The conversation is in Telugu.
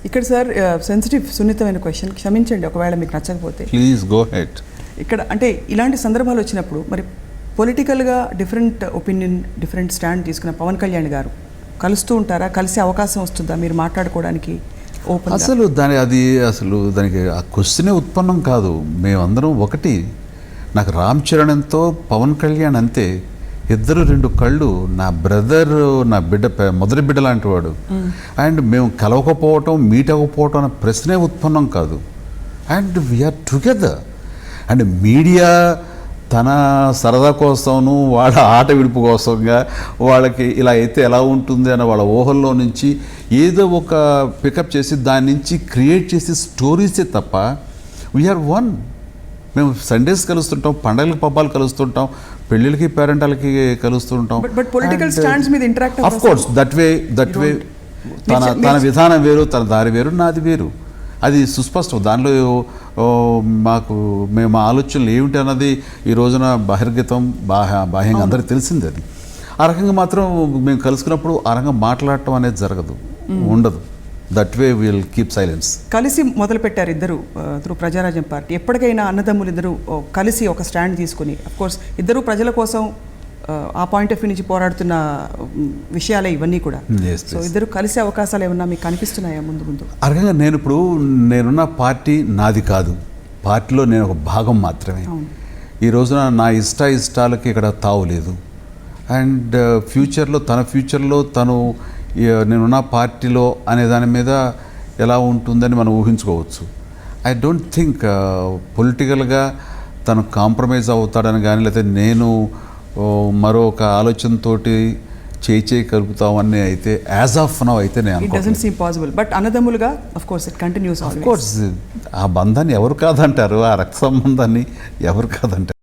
ఇక్కడ సార్ సెన్సిటివ్ సున్నితమైన క్వశ్చన్, క్షమించండి ఒకవేళ మీకు నచ్చకపోతే. Please go head. ఇక్కడ అంటే ఇలాంటి సందర్భాలు వచ్చినప్పుడు మరి పొలిటికల్గా డిఫరెంట్ ఒపీనియన్, డిఫరెంట్ స్టాండ్ తీసుకున్న పవన్ కళ్యాణ్ గారు కలుస్తూ ఉంటారా? కలిసే అవకాశం వస్తుందా మీరు మాట్లాడుకోవడానికి? ఓపెన్ అసలు దానికి ఆ క్వశ్చనే ఉత్పన్నం కాదు. మేమందరం ఒకటి. నాకు రామ్ చరణ్తో పవన్ కళ్యాణ్ అంతే, ఇద్దరు రెండు కళ్ళు. నా బ్రదర్, నా బిడ్డ, మొదటి బిడ్డ లాంటి వాడు. అండ్ మేము కలవకపోవటం, మీట్ అవ్వకపోవటం అనే ప్రశ్నే ఉత్పన్నం కాదు. And we are together. And media తన సరదా కోసము, వాళ్ళ ఆట విడుపు కోసంగా వాళ్ళకి ఇలా అయితే ఎలా ఉంటుంది అన్న వాళ్ళ ఊహల్లో నుంచి ఏదో ఒక పికప్ చేసి దాని నుంచి క్రియేట్ చేసి స్టోరీసే తప్ప వీఆర్ వన్. మేము సండేస్ కలుస్తుంటాం, పండగలకి పబ్బాలు కలుస్తుంటాం, పెళ్ళిళ్ళకి పేరెంటాలకి కలుస్తుంటాం. బట్ పొలిటికల్ స్టాండ్స్ మీద interact of course that way తన విధానం వేరు, తన దారి వేరు, నాది వేరు. అది సుస్పష్టం. దానిలో మేము ఆలోచనలు ఏమిటి అన్నది ఈ రోజున బహిర్గతం, బాహ్యంగా అందరికీ తెలిసింది. అది ఆ రకంగా మాత్రం మేము కలుసుకున్నప్పుడు ఆ రకంగా మాట్లాడటం అనేది జరగదు, ఉండదు. That way will keep silence. కలిసి మొదలుపెట్టారు ఇద్దరు త్రూ ప్రజారాజ్యం పార్టీ. ఎప్పటికైనా అన్నదమ్ములు ఇద్దరు కలిసి ఒక స్టాండ్ తీసుకుని, అఫ్కోర్స్ ఇద్దరు ప్రజల కోసం ఆ పాయింట్ ఆఫ్ వ్యూ నుంచి పోరాడుతున్న విషయాలే ఇవన్నీ కూడా. సో ఇద్దరు కలిసే అవకాశాలు ఏమన్నా మీకు కనిపిస్తున్నాయా ముందు ముందు? ఆ రకంగా నేనున్న పార్టీ నాది కాదు, పార్టీలో నేను ఒక భాగం మాత్రమే. ఈ రోజున నా ఇష్టాలకి ఇక్కడ తావు లేదు. అండ్ తన ఫ్యూచర్లో తను నేనున్న పార్టీలో అనే దాని మీద ఎలా ఉంటుందని మనం ఊహించుకోవచ్చు. ఐ డోంట్ థింక్ పొలిటికల్గా తను కాంప్రమైజ్ అవుతాడని కానీ, లేకపోతే నేను మరొక ఆలోచనతోటి చేయి కలుపుతామని అయితే యాజ్ ఆఫ్ నౌ అయితే నేను it doesn't seem possible. But అన్నదమ్ములుగా of course it continues. Of course ఆ బంధాన్ని ఎవరు కాదంటారు, ఆ రక్త సంబంధాన్ని ఎవరు కాదంటారు.